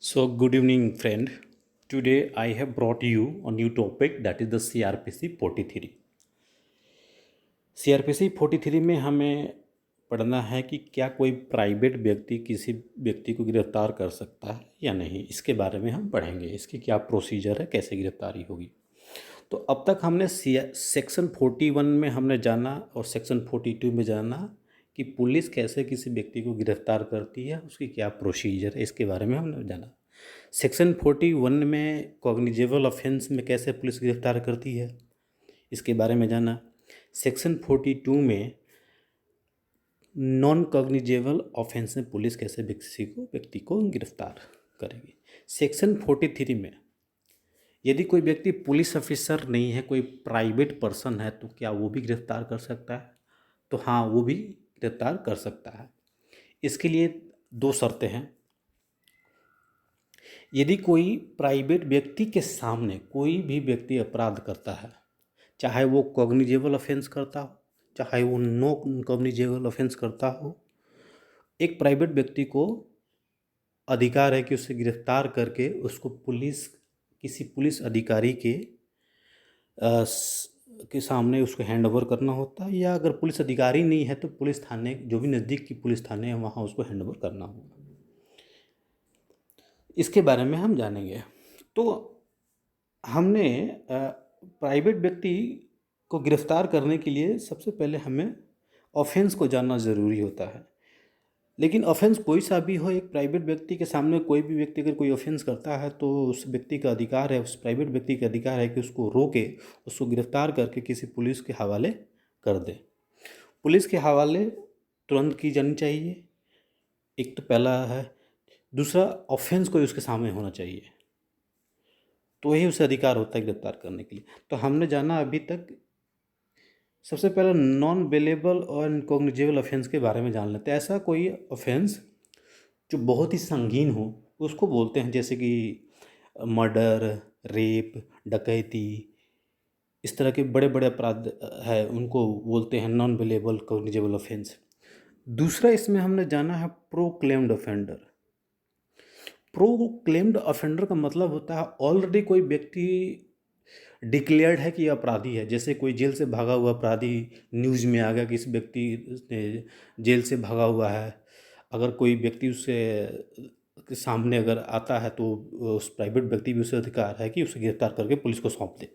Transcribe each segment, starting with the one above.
So, good evening, friend. Today I have brought you a new topic that is the CRPC 43. CRPC 43 में हमें पढ़ना है कि क्या कोई प्राइवेट व्यक्ति किसी व्यक्ति को गिरफ्तार कर सकता है या नहीं। इसके बारे में हम पढ़ेंगे, इसकी क्या प्रोसीजर है, कैसे गिरफ्तारी होगी। तो अब तक हमने सेक्शन 41 में हमने जाना और सेक्शन 42 में जाना कि पुलिस कैसे किसी व्यक्ति को गिरफ्तार करती है, उसकी क्या प्रोसीजर है, इसके बारे में हमने जाना। सेक्शन 41 में कॉग्निजेबल ऑफेंस में कैसे पुलिस गिरफ्तार करती है, इसके बारे में जाना। सेक्शन 42 में नॉन कॉग्निजेबल ऑफेंस में पुलिस कैसे व्यक्ति को गिरफ्तार करेगी। सेक्शन 43 में यदि कोई व्यक्ति पुलिस ऑफिसर नहीं है, कोई प्राइवेट पर्सन है, तो क्या वो भी गिरफ्तार कर सकता है? तो हाँ, वो भी गिरफ्तार कर सकता है। इसके लिए दो शर्तें हैं। यदि कोई प्राइवेट व्यक्ति के सामने कोई भी व्यक्ति अपराध करता है, चाहे वो कॉग्निजेबल ऑफेंस करता हो, चाहे वो नो कॉग्निजेबल ऑफेंस करता हो, एक प्राइवेट व्यक्ति को अधिकार है कि उसे गिरफ्तार करके उसको किसी पुलिस अधिकारी के सामने उसको हैंड ओवर करना होता है, या अगर पुलिस अधिकारी नहीं है तो पुलिस थाने, जो भी नज़दीक की पुलिस थाने है, वहाँ उसको हैंड ओवर करना होगा। इसके बारे में हम जानेंगे। तो हमने प्राइवेट व्यक्ति को गिरफ्तार करने के लिए सबसे पहले हमें ऑफेंस को जानना ज़रूरी होता है। लेकिन ऑफेंस कोई सा भी हो, एक प्राइवेट व्यक्ति के सामने कोई भी व्यक्ति अगर कोई ऑफेंस करता है तो उस व्यक्ति का अधिकार है, उस प्राइवेट व्यक्ति का अधिकार है कि उसको रोके, उसको गिरफ्तार करके किसी पुलिस के हवाले कर दे। पुलिस के हवाले तुरंत की जानी चाहिए, एक तो पहला है। दूसरा, ऑफेंस कोई उसके सामने होना चाहिए, तो ही उसे अधिकार होता है गिरफ्तार करने के लिए। तो हमने जाना अभी तक, सबसे पहले नॉन बेलेबल और इनकॉग्निजेबल ऑफेंस के बारे में जान लेते हैं। ऐसा कोई ऑफेंस जो बहुत ही संगीन हो उसको बोलते हैं, जैसे कि मर्डर, रेप, डकैती, इस तरह के बड़े बड़े अपराध है, उनको बोलते हैं नॉन बेलेबल कॉग्निजेबल ऑफेंस। दूसरा इसमें हमने जाना है प्रोक्लेम्ड ऑफेंडर। प्रोक्लेम्ड ऑफेंडर का मतलब होता है ऑलरेडी कोई व्यक्ति डिक्लेयर्ड है कि ये अपराधी है। जैसे कोई जेल से भागा हुआ अपराधी न्यूज़ में आ गया कि इस व्यक्ति ने जेल से भागा हुआ है, अगर कोई व्यक्ति उससे के सामने अगर आता है तो उस प्राइवेट व्यक्ति भी उसे अधिकार है कि उसे गिरफ्तार करके पुलिस को सौंप दे।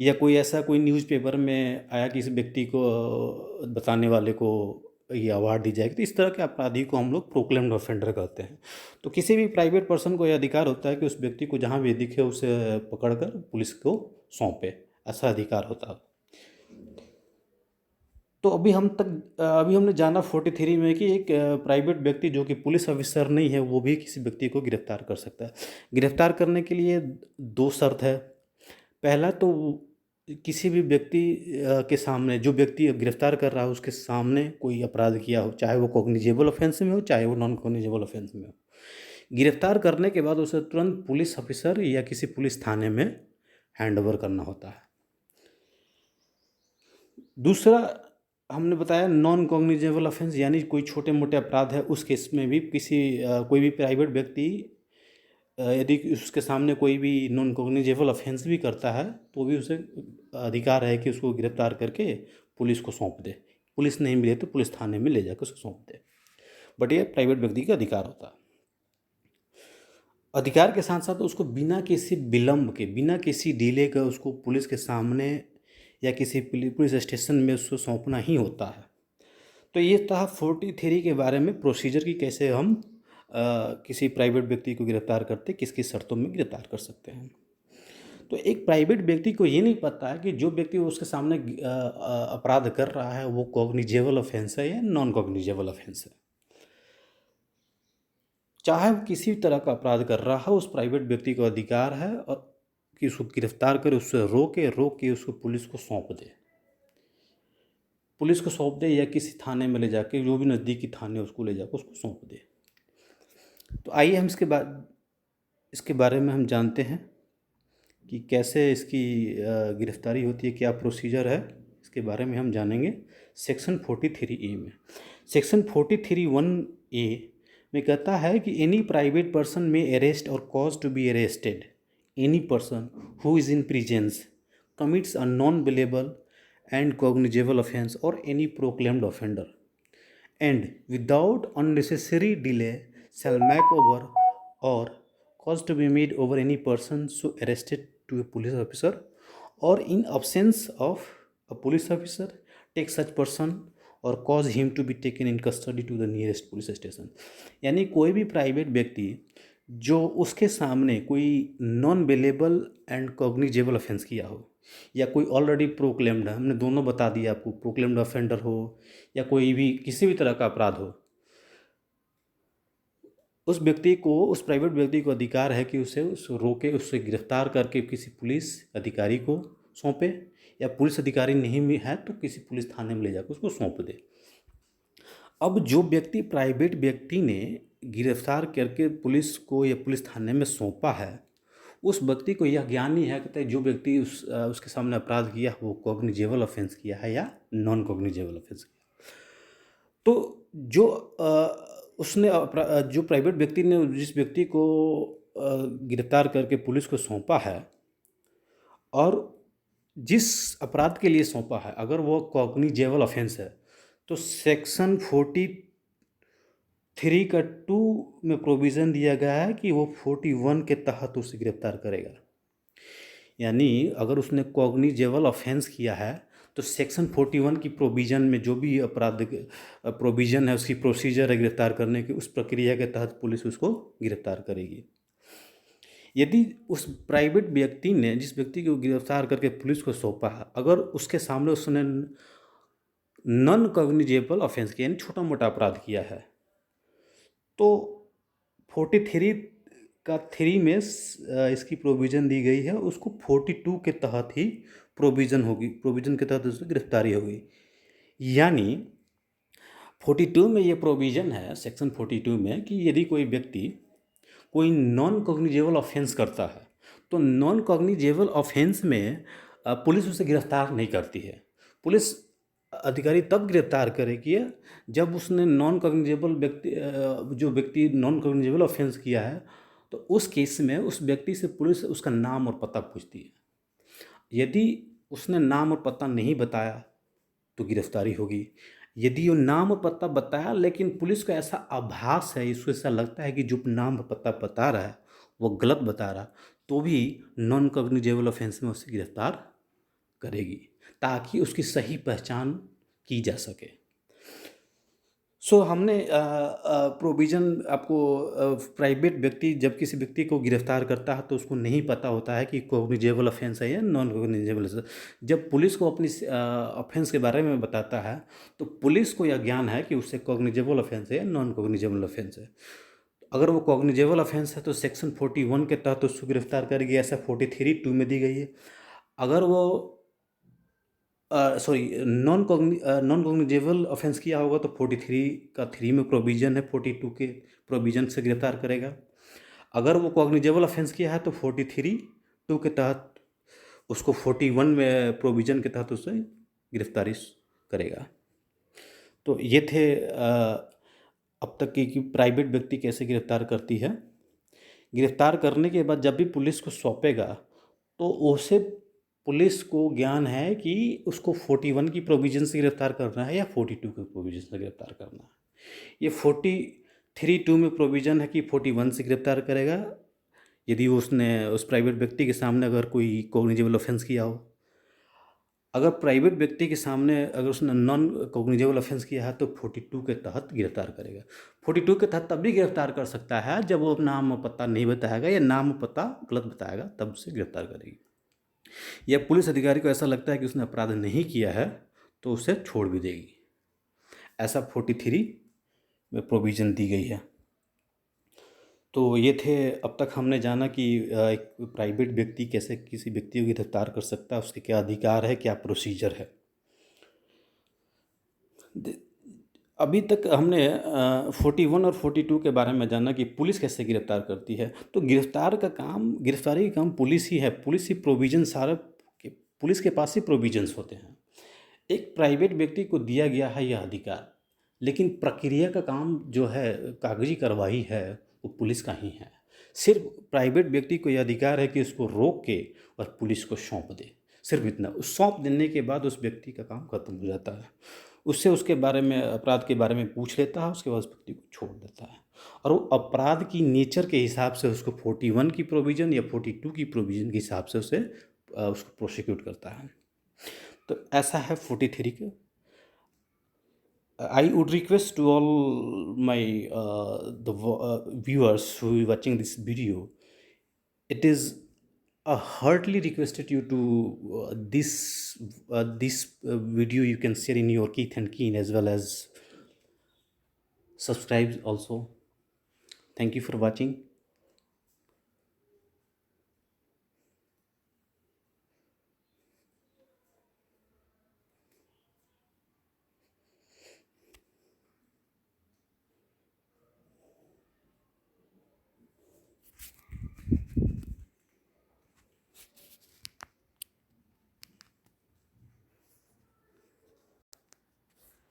या कोई ऐसा कोई न्यूज़पेपर में आया कि इस व्यक्ति को बताने वाले को ये अवार्ड दी जाएगी, तो इस तरह के अपराधी को हम लोग प्रोक्लेम्ड ऑफेंडर कहते हैं। तो किसी भी प्राइवेट पर्सन को यह अधिकार होता है कि उस व्यक्ति को जहाँ भी दिखे उसे पकड़कर पुलिस को सौंपे, ऐसा अधिकार होता है। तो अभी हमने जाना 43 में कि एक प्राइवेट व्यक्ति जो कि पुलिस ऑफिसर नहीं है, वो भी किसी व्यक्ति को गिरफ्तार कर सकता है। गिरफ्तार करने के लिए दो शर्त है। पहला तो किसी भी व्यक्ति के सामने, जो व्यक्ति गिरफ्तार कर रहा है उसके सामने कोई अपराध किया हो, चाहे वो कॉग्निजेबल ऑफेंस में हो चाहे वो नॉन कॉग्निजेबल ऑफेंस में हो, गिरफ्तार करने के बाद उसे तुरंत पुलिस ऑफिसर या किसी पुलिस थाने में हैंड ओवर करना होता है। दूसरा हमने बताया नॉन कॉग्निजेबल ऑफेंस, यानी कोई छोटे मोटे अपराध है, उस केस में भी कोई भी प्राइवेट व्यक्ति यदि उसके सामने कोई भी नॉन कॉग्निजेबल ऑफेंस भी करता है तो भी उसे अधिकार है कि उसको गिरफ्तार करके पुलिस को सौंप दे। पुलिस नहीं मिले तो पुलिस थाने में ले जाकर उसको सौंप दे, बट ये प्राइवेट व्यक्ति का अधिकार होता है। अधिकार के साथ साथ उसको बिना किसी विलम्ब के, बिना किसी डिले के उसको पुलिस के सामने या किसी पुलिस स्टेशन में उसको सौंपना ही होता है। तो ये था 43 के बारे में प्रोसीजर की, कैसे हम किसी प्राइवेट व्यक्ति को गिरफ्तार करते, किस किस शर्तों में गिरफ्तार कर सकते हैं। तो एक प्राइवेट व्यक्ति को ये नहीं पता है कि जो व्यक्ति उसके सामने अपराध कर रहा है वो कॉग्निजेबल ऑफेंस है या नॉन कॉग्निजेबल ऑफेंस है। चाहे वो किसी तरह का अपराध कर रहा है, उस प्राइवेट व्यक्ति को अधिकार है और कि उसको गिरफ्तार करे, उससे रोक के उसको पुलिस को सौंप दे। पुलिस को सौंप दे या किसी थाने में ले जाके, जो भी नज़दीकी थाने उसको ले जाकर उसको सौंप दे। तो आइए हम इसके बारे में हम जानते हैं कि कैसे इसकी गिरफ्तारी होती है, क्या प्रोसीजर है, इसके बारे में हम जानेंगे। सेक्शन 43A में, सेक्शन 43(1)A में कहता है कि any private person may arrest और cause to be arrested any person who is in presence commits a non-bailable and cognizable offense or any proclaimed offender and without unnecessary delay shall make over or cause to be made over any person so arrested to a police officer or in absence of a police officer take such person और cause him to be taken in custody to the nearest police station। यानी कोई भी private व्यक्ति जो उसके सामने कोई non bailable and cognizable offence किया हो या कोई ऑलरेडी प्रोक्लेम्ड है, हमने दोनों बता दिया आपको, प्रोक्लेम्ड ऑफेंडर हो या कोई भी किसी भी तरह का अपराध हो, उस व्यक्ति को, उस प्राइवेट व्यक्ति को अधिकार है कि उसे रोके, उससे गिरफ्तार करके किसी पुलिस अधिकारी को सौंपे या पुलिस अधिकारी नहीं भी है तो किसी पुलिस थाने में ले जाकर उसको सौंप दे। अब जो व्यक्ति प्राइवेट व्यक्ति ने गिरफ्तार करके पुलिस को या पुलिस थाने में सौंपा है, उस व्यक्ति को यह ज्ञान नहीं है कि जो व्यक्ति उसके सामने अपराध किया वो कॉग्निजेबल ऑफेंस किया है या नॉन कॉग्निजेबल ऑफेंस किया। तो जो जो प्राइवेट व्यक्ति ने जिस व्यक्ति को गिरफ्तार करके पुलिस को सौंपा है और जिस अपराध के लिए सौंपा है, अगर वो कॉग्निजेबल ऑफेंस है तो सेक्शन 43 का 2 में प्रोविज़न दिया गया है कि वो 41 के तहत उसे गिरफ्तार करेगा। यानी अगर उसने कॉग्निजेबल ऑफेंस किया है तो सेक्शन 41 की प्रोविज़न में जो भी अपराध प्रोविज़न है, उसकी प्रोसीजर है गिरफ्तार करने की, उस प्रक्रिया के तहत पुलिस उसको गिरफ्तार करेगी। यदि उस प्राइवेट व्यक्ति ने जिस व्यक्ति को गिरफ्तार करके पुलिस को सौंपा है, अगर उसके सामने उसने नॉन कॉग्निजेबल ऑफेंस किया यानी छोटा मोटा अपराध किया है तो 43 का 3 में इसकी प्रोविज़न दी गई है, उसको 42 के तहत ही प्रोविज़न होगी, प्रोविज़न के तहत उसकी गिरफ्तारी होगी। यानी 42 में ये प्रोविज़न है, सेक्शन 42 में, कि यदि कोई व्यक्ति कोई नॉन कॉग्निजेबल ऑफेंस करता है तो नॉन कॉग्निजेबल ऑफेंस में पुलिस उसे गिरफ्तार नहीं करती है। पुलिस अधिकारी तब गिरफ्तार करेगी जब उसने नॉन कॉग्निजेबल व्यक्ति जो व्यक्ति नॉन कॉग्निजेबल ऑफेंस किया है तो उस केस में उस व्यक्ति से पुलिस उसका नाम और पता पूछती है। यदि उसने नाम और पता नहीं बताया तो गिरफ्तारी होगी। यदि वो नाम और पता बताया लेकिन पुलिस को ऐसा आभास है, इसको ऐसा लगता है कि जो नाम और पता बता रहा है वो गलत बता रहा, तो भी नॉन कॉग्निजेबल ऑफेंस में उसे गिरफ्तार करेगी ताकि उसकी सही पहचान की जा सके। हमने प्रोविज़न आपको प्राइवेट व्यक्ति जब किसी व्यक्ति को गिरफ्तार करता है तो उसको नहीं पता होता है कि कॉग्निजेबल ऑफेंस है या नॉन कॉग्निजेबल। जब पुलिस को अपनी ऑफेंस के बारे में बताता है तो पुलिस को यह ज्ञान है कि उससे कॉग्निजेबल ऑफेंस है या नॉन कॉग्निजेबल ऑफेंस है। अगर वो कॉग्निजेबल ऑफेंस है तो सेक्शन 41 के तहत उसको गिरफ्तार करेगी, ऐसा 43(2) में दी गई है। अगर वो नॉन कॉग्निजेबल ऑफेंस किया होगा तो 43 का 3 में प्रोविज़न है, 42 के प्रोविज़न से गिरफ्तार करेगा। अगर वो कॉग्निजेबल ऑफेंस किया है तो 43(2) के तहत उसको 41 में प्रोविज़न के तहत उससे गिरफ्तारी करेगा। तो ये थे अब तक कि प्राइवेट व्यक्ति कैसे गिरफ्तार करती है। गिरफ्तार करने के बाद जब भी पुलिस को सौंपेगा तो उसे पुलिस को ज्ञान है कि उसको 41 की प्रोविज़न से गिरफ्तार करना है या 42 के प्रोविज़न से गिरफ्तार करना है। ये 43(2) में प्रोविज़न है कि 41 से गिरफ्तार करेगा यदि उसने उस प्राइवेट व्यक्ति के सामने अगर कोई कॉग्निजेबल ऑफेंस किया हो। अगर प्राइवेट व्यक्ति के सामने अगर उसने नॉन कॉग्निजेबल ऑफेंस किया है तो 42 के तहत गिरफ्तार करेगा। 42 के तहत तब भी गिरफ्तार कर सकता है जब वो नाम और पता नहीं बताएगा या नाम और पता गलत बताएगा, तब से गिरफ्तार करेगी। या पुलिस अधिकारी को ऐसा लगता है कि उसने अपराध नहीं किया है तो उसे छोड़ भी देगी। ऐसा 43 में प्रोविज़न दी गई है। तो ये थे, अब तक हमने जाना कि एक प्राइवेट व्यक्ति कैसे किसी व्यक्ति को गिरफ्तार कर सकता है, उसके क्या अधिकार है, क्या प्रोसीजर है। अभी तक हमने 41 और 42 के बारे में जाना कि पुलिस कैसे गिरफ्तार करती है। तो गिरफ्तारी का काम पुलिस ही है। पुलिस ही प्रोविज़न सारा पुलिस के पास ही प्रोविज़न्स होते हैं। एक प्राइवेट व्यक्ति को दिया गया है यह अधिकार लेकिन प्रक्रिया का काम जो है, कागजी कार्रवाई है, वो पुलिस का ही है। सिर्फ प्राइवेट व्यक्ति को यह अधिकार है कि उसको रोक के और पुलिस को सौंप दे, सिर्फ इतना। उस सौंप देने के बाद उस व्यक्ति का काम खत्म हो जाता है। उससे उसके बारे में, अपराध के बारे में पूछ लेता है, उसके बाद उस व्यक्ति को छोड़ देता है। और वो अपराध की नेचर के हिसाब से उसको 41 की प्रोविज़न या 42 की प्रोविज़न के हिसाब से उसे उसको प्रोसिक्यूट करता है। तो ऐसा है 43 का। I would request to all my viewers who are watching this video. It is heartily requested you to this video you can share in your Keith and Keen, as well as subscribe also. Thank you for watching.